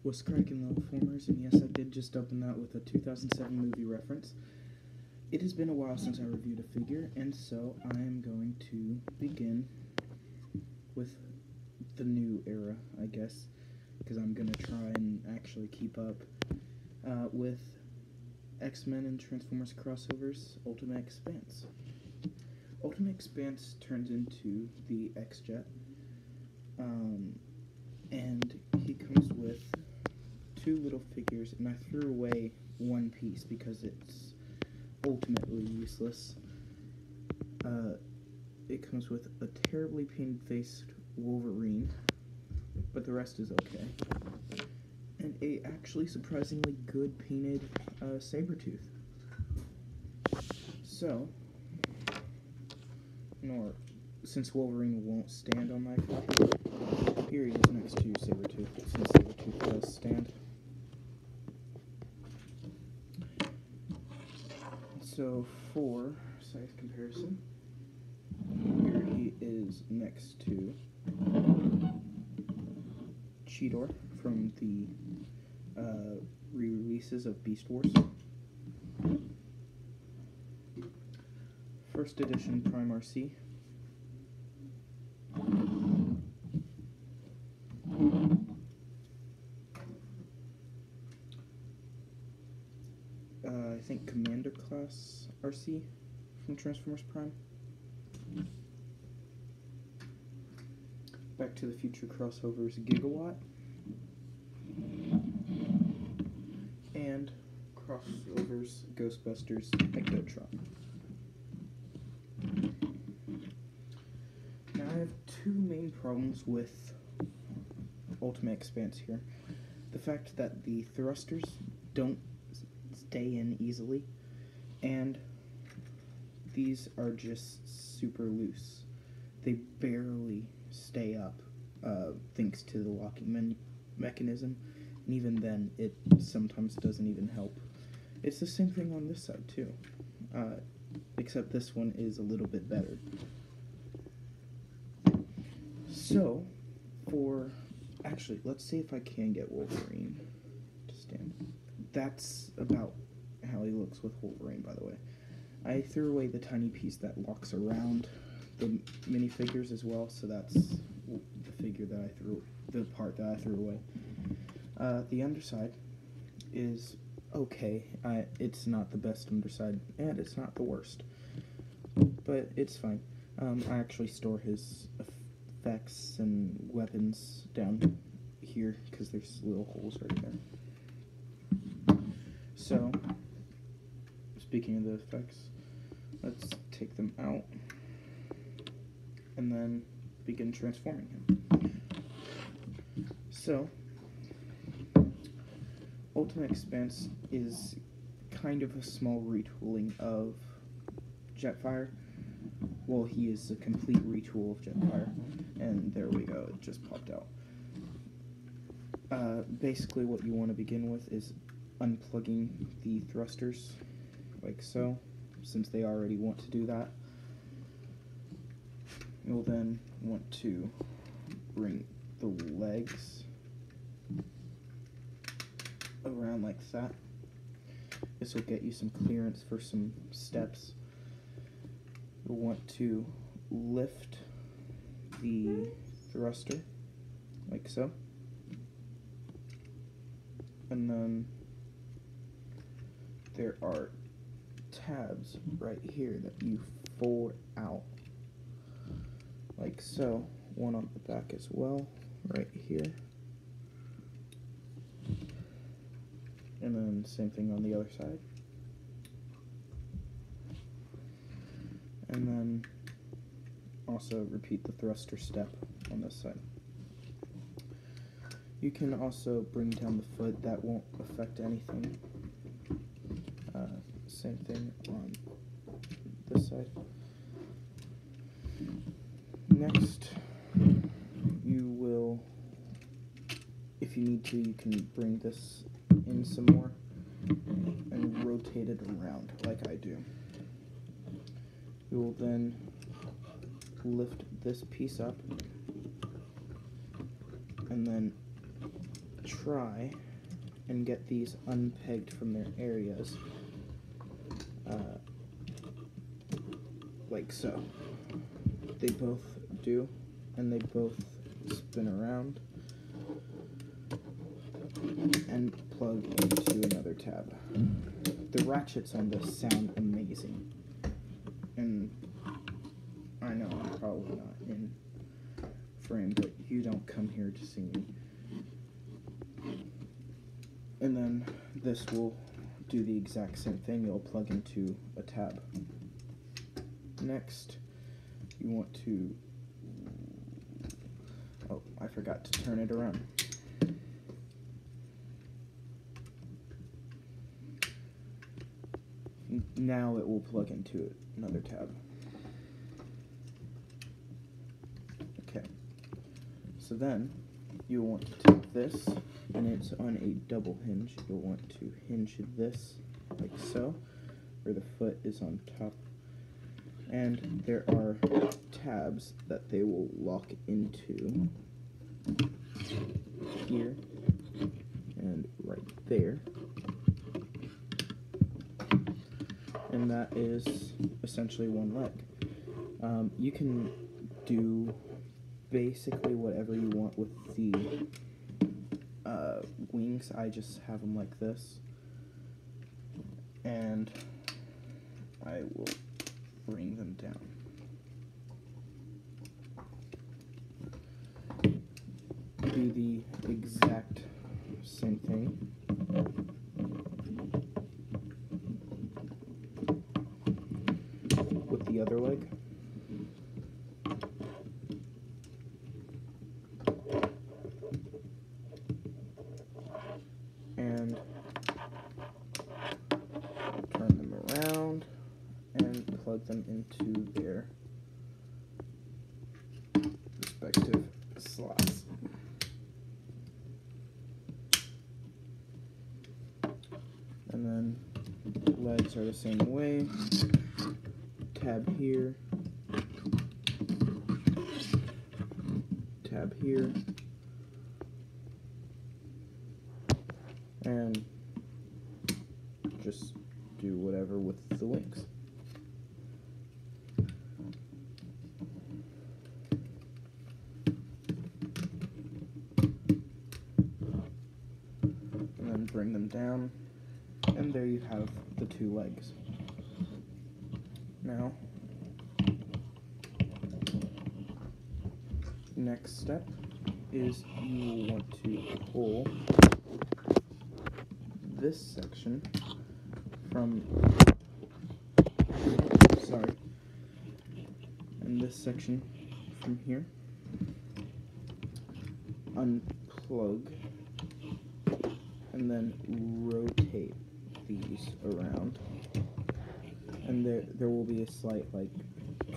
Was cracking little formers, and yes, I did just open that with a 2007 movie reference. It has been a while since I reviewed a figure, and so I am going to begin with the new era, I guess, because I'm going to try and actually keep up with X-Men and Transformers crossovers Ultimate X-Spanse. Ultimate X-Spanse turns into the X-Jet, and he comes with two little figures, and I threw away one piece because it's ultimately useless. It comes with a terribly painted-faced Wolverine, but the rest is okay. And a actually surprisingly good painted Sabretooth. So, since Wolverine won't stand on my copy, here he is next to Sabretooth, since Sabretooth does stand. So, for size comparison, here he is next to Cheetor from the re-releases of Beast Wars. First edition Prime RC. I think Commander Class RC from Transformers Prime. Back to the Future crossovers Gigawatt. And crossovers Ghostbusters Ectotron. Now I have two main problems with Ultimate X-Spanse here. The fact that the thrusters don't stay in easily, and these are just super loose. They barely stay up thanks to the locking mechanism, and even then it sometimes doesn't even help. It's the same thing on this side too, except this one is a little bit better. So, actually, let's see if I can get Wolverine to stand. That's about how he looks with Wolverine, by the way. I threw away the tiny piece that locks around the minifigures as well, so that's the part that I threw away. The underside is okay. It's not the best underside, and it's not the worst, but it's fine. I actually store his effects and weapons down here because there's little holes right there. So, speaking of the effects, let's take them out and then begin transforming him. So, Ultimate X-Spanse is kind of a small retooling of Jetfire. Well, he is a complete retool of Jetfire, and there we go, it just popped out. Basically what you want to begin with is unplugging the thrusters, like so, since they already want to do that. You'll then want to bring the legs around like that. This will get you some clearance for some steps. You'll want to lift the thruster like so, and then there are tabs right here that you fold out like so, one on the back as well, right here, and then same thing on the other side, and then also repeat the thruster step on this side. You can also bring down the foot, that won't affect anything. Same thing on this side. Next, you will, if you need to, you can bring this in some more and rotate it around like I do. You will then lift this piece up and then try and get these unpegged from their areas, like so. They both do, and they both spin around and plug into another tab. The ratchets on this sound amazing, and I know I'm probably not in frame, but you don't come here to see me. And then this will do the exact same thing. You'll plug into a tab. Next, you want to, oh, I forgot to turn it around. Now it will plug into another tab. Okay, so then you'll want to take this, and it's on a double hinge. You'll want to hinge this like so, where the foot is on top. And there are tabs that they will lock into here and right there. And that is essentially one leg. You can do basically whatever you want with the wings. I just have them like this, and I will bring them down. Do the exact same thing. With the other leg. And turn them around and plug them into their respective slots. And then legs are the same way. Tab here, tab here, and just do whatever with the wings. And then bring them down, and there you have the two legs. Now, next step is you will want to pull this section from, and this section from here, unplug, and then rotate these around. And there will be a slight, like,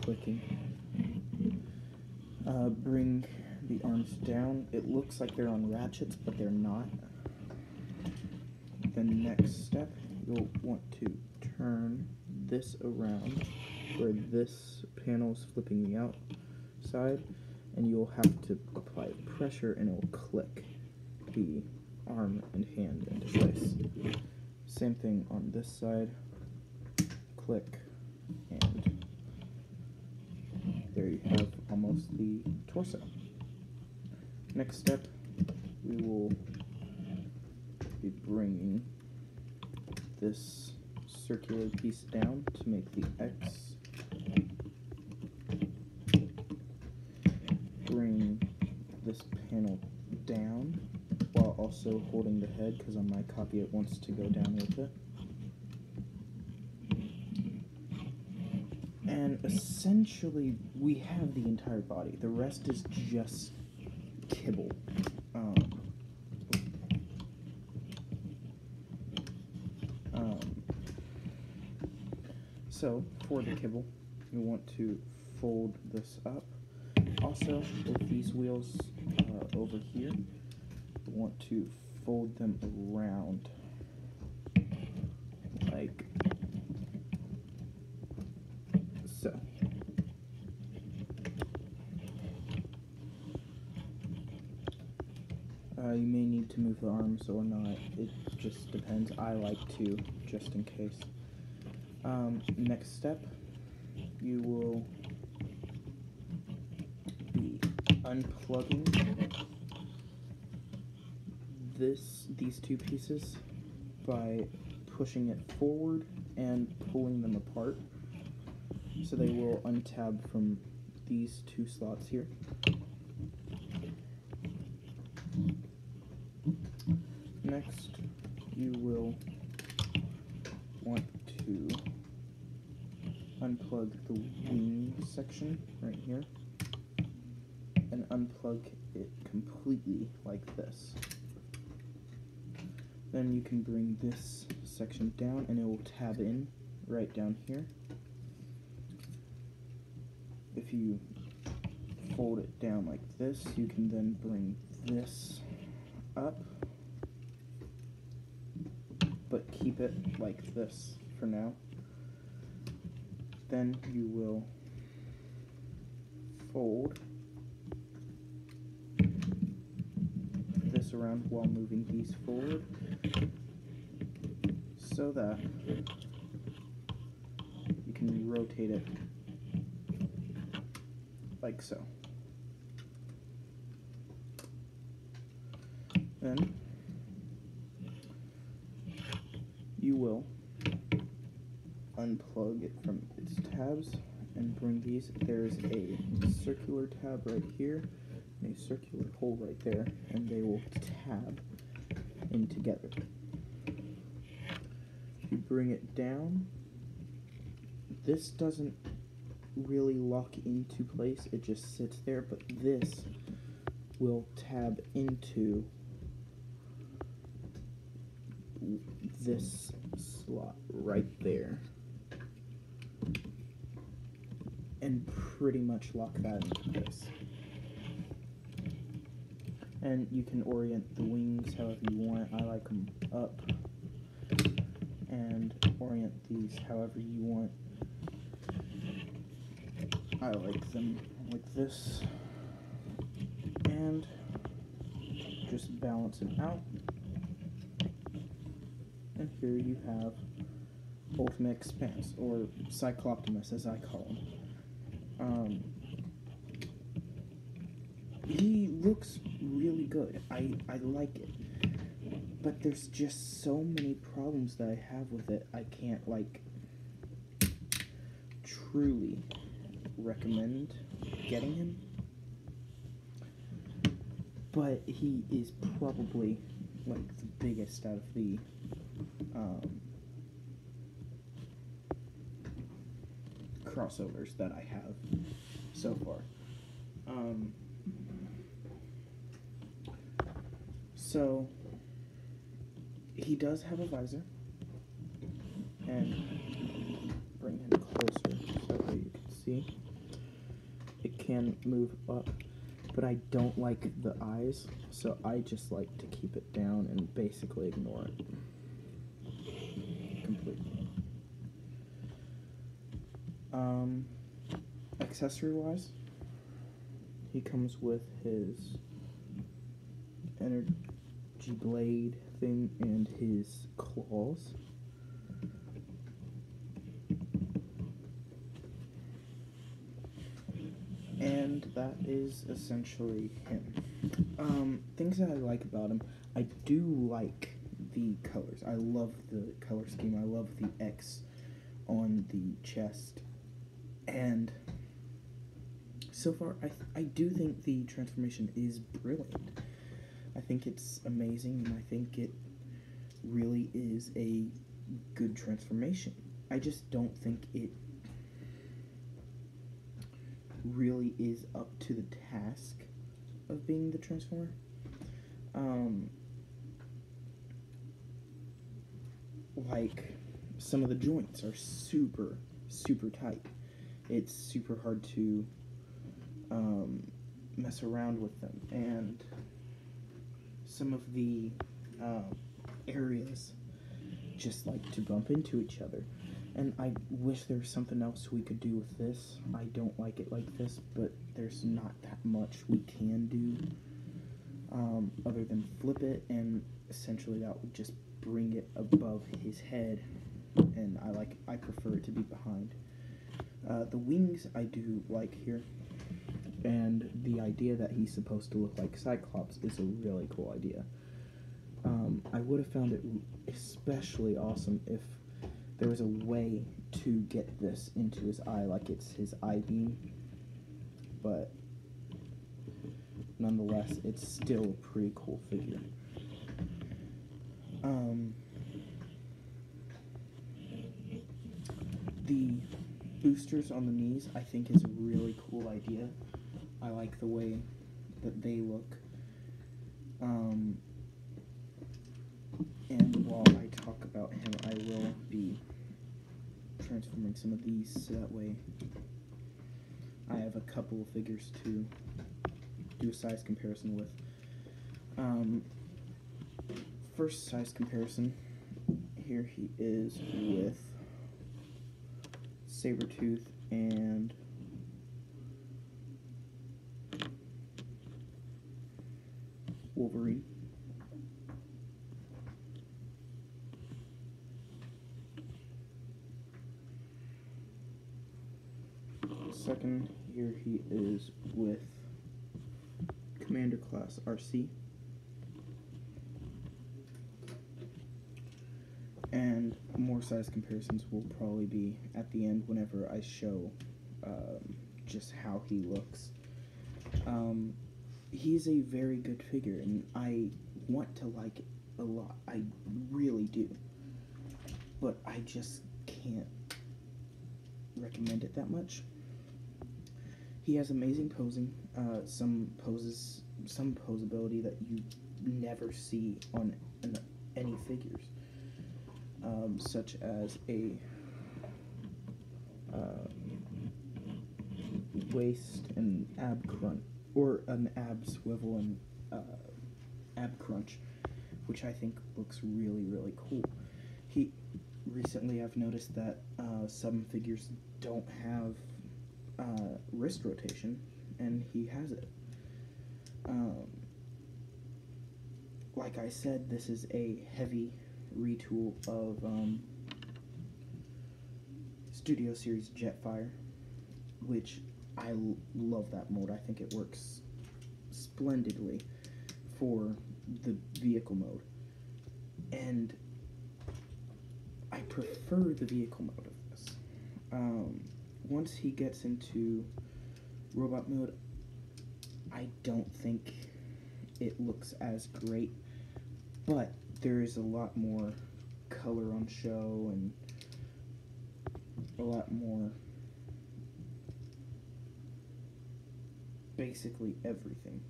clicking. Bring the arms down. It looks like they're on ratchets, but they're not. The next step, you'll want to turn this around where this panel is flipping the outside, and you'll have to apply pressure, and it will click the arm and hand into place. Same thing on this side. Click, and there you have almost the torso. Next step, we will be bringing this circular piece down to make the X. Bring this panel down while also holding the head, because on my copy it wants to go down with it. And essentially, we have the entire body. The rest is just kibble. So, for the kibble, you want to fold this up. Also, with these wheels over here, you want to fold them around like so. You may need to move the arms or not. It just depends. I like to, just in case. Next step, you will be unplugging these two pieces by pushing it forward and pulling them apart. So they will untab from these two slots here. Next, you will want to unplug the wing section right here and unplug it completely like this. Then you can bring this section down and it will tab in right down here. If you fold it down like this, you can then bring this up, but keep it like this for now. Then you will fold this around while moving these forward so that you can rotate it like so. Then you will unplug it from its tabs and bring these. There's a circular tab right here and a circular hole right there, and they will tab in together. If you bring it down, this doesn't really lock into place, it just sits there, but this will tab into this slot right there and pretty much lock that into place. And you can orient the wings however you want. I like them up, and orient these however you want. I like them like this, and just balance it out. And here you have Ultimate X-Spanse, or Cycloptimus as I call him. He looks really good. I like it. But there's just so many problems that I have with it. I can't, like, truly recommend getting him. But he is probably, like, the biggest out of the crossovers that I have so far. So he does have a visor, and bring him closer so that you can see. It can move up, but I don't like the eyes, so I just like to keep it down and basically ignore it completely. Accessory-wise, he comes with his energy blade thing and his claws. And that is essentially him. Things that I like about him, I do like the colors. I love the color scheme. I love the X on the chest. And so far, I do think the transformation is brilliant. I think it's amazing, and I think it really is a good transformation. I just don't think it really is up to the task of being the Transformer. Like, some of the joints are super, super tight. It's super hard to mess around with them, and some of the areas just like to bump into each other. And I wish there was something else we could do with this. I don't like it like this, but there's not that much we can do. other than flip it, and essentially that would just bring it above his head, and I prefer it to be behind. The wings I do like here, and the idea that he's supposed to look like Cyclops is a really cool idea. I would have found it especially awesome if there was a way to get this into his eye, like it's his eye beam, but nonetheless, it's still a pretty cool figure. The boosters on the knees, I think, is a really cool idea. I like the way that they look. And while I talk about him, I will be transforming some of these, so that way I have a couple of figures to do a size comparison with. First size comparison, here he is with Sabretooth and Wolverine. Second, here he is with Commander Class RC. And more size comparisons will probably be at the end whenever I show just how he looks. He's a very good figure, and I want to like it a lot. I really do. But I just can't recommend it that much. He has amazing posing, some posability that you never see on any figures, such as a waist and ab crunch, or an ab swivel and ab crunch, which I think looks really, really cool. Recently I've noticed that some figures don't have wrist rotation, and he has it. Like I said, this is a heavy retool of Studio Series Jetfire, which I love that mode. I think it works splendidly for the vehicle mode, and I prefer the vehicle mode of this. Once he gets into robot mode, I don't think it looks as great, but there is a lot more color on show and a lot more, basically everything.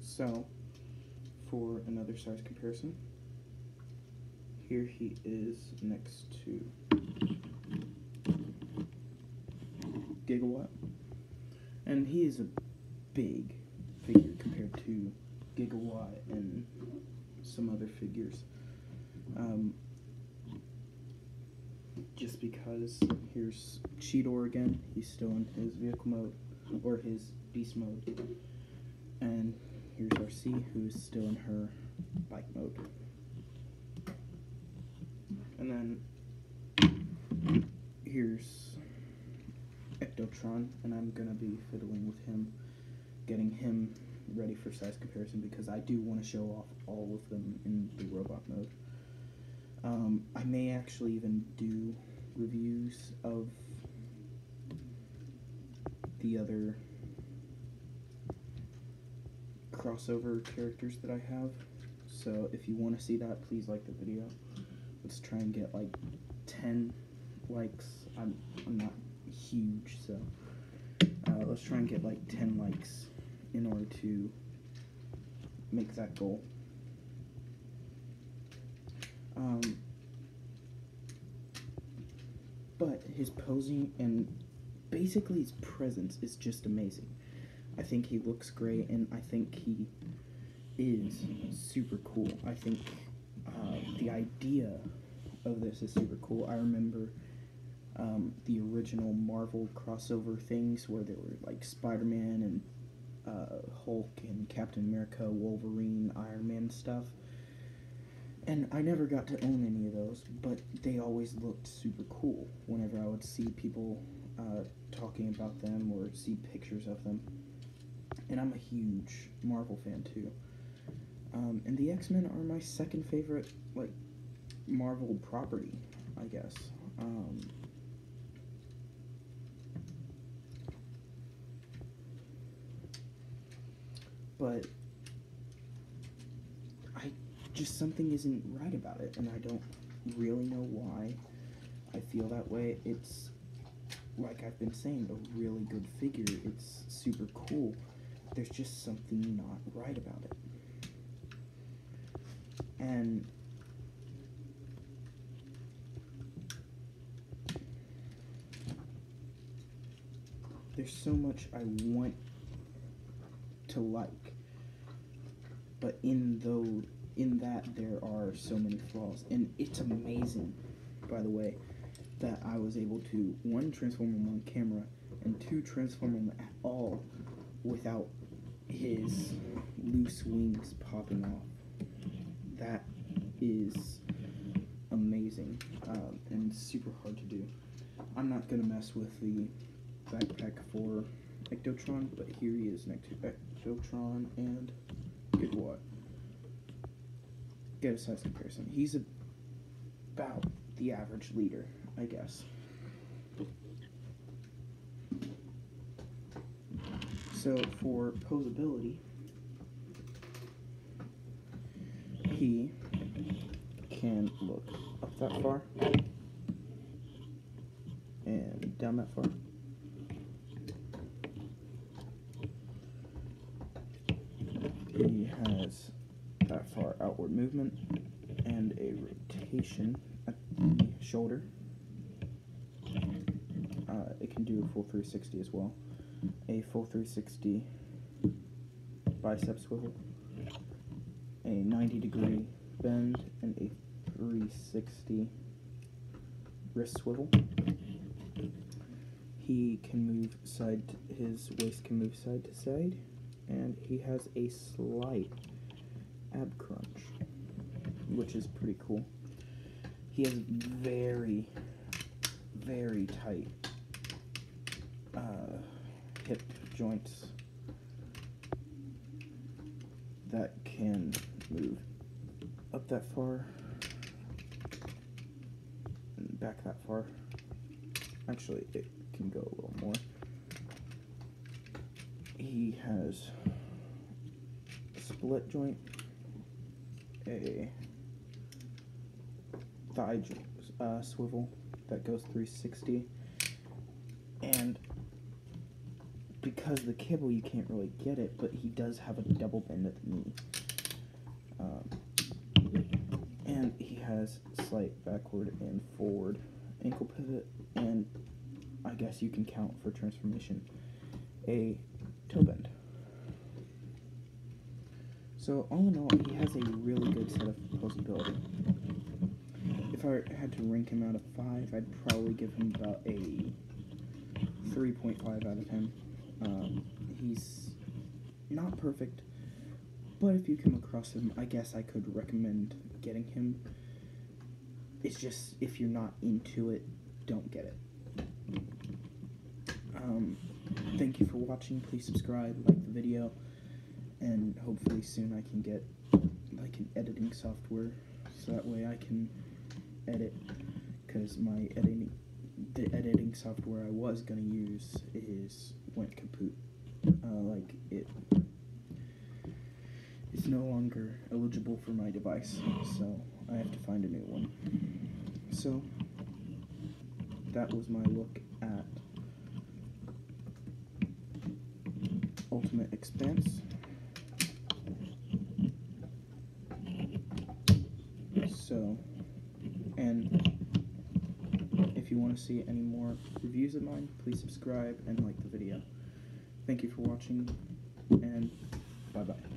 So, for another size comparison, here he is next to Gigawatt, and he is a big figure compared to Gigawatt and some other figures. Just because here's Cheetor again, he's still in his vehicle mode, or his beast mode, and here's RC, who's still in her bike mode. And then here's Ectotron, and I'm gonna be fiddling with him, getting him ready for size comparison, because I do want to show off all of them in the robot mode. I may actually even do reviews of the other crossover characters that I have, so if you want to see that, please like the video. Let's try and get like 10 likes. I'm not huge, so let's try and get like 10 likes in order to make that goal. But his posing and basically his presence is just amazing. I think he looks great, and I think he is super cool. I think the idea of this is super cool. I remember the original Marvel crossover things where there were like Spider-Man and Hulk and Captain America, Wolverine, Iron Man stuff. And I never got to own any of those, but they always looked super cool whenever I would see people talking about them or see pictures of them. And I'm a huge Marvel fan too. And the X-Men are my second favorite, like, Marvel property, I guess. But something isn't right about it, and I don't really know why I feel that way. It's, like I've been saying, a really good figure. It's super cool. There's just something not right about it. And there's so much I want to like, but in that there are so many flaws. And it's amazing, by the way, that I was able to, 1, transform him on camera, and 2, transform him at all without his loose wings popping off. That is amazing, and super hard to do. I'm not gonna mess with the backpack for Ectotron, but here he is next to Ectotron, and good what? Get a size comparison. He's about the average leader, I guess. So for posability, he can look up that far and down that far. He has that far outward movement and a rotation at the shoulder. It can do a full 360 as well. A full 360 bicep swivel, a 90-degree bend, and a 360 wrist swivel. He can move his waist can move side to side, and he has a slight ab crunch, which is pretty cool. He has very, very tight hip joints that can move up that far and back that far. Actually, it can go a little more. He has a split joint, a thigh swivel that goes 360, and because the kibble you can't really get it, but he does have a double bend at the knee. And he has slight backward and forward ankle pivot, and I guess you can count for transformation a toe bend. So all in all, he has a really good set of posability. If I had to rank him out of 5, I'd probably give him about a 3.5 out of 10. He's not perfect, but if you come across him, I guess I could recommend getting him. It's just, if you're not into it, don't get it. Thank you for watching. Please subscribe, like the video, and hopefully soon I can get like an editing software so that way I can edit, because the editing software I was gonna use went kaput. It's no longer eligible for my device, so I have to find a new one. So that was my look at Ultimate X-Spanse. So, and if you want to see any more reviews of mine, please subscribe and like the video. Thank you for watching, and bye-bye.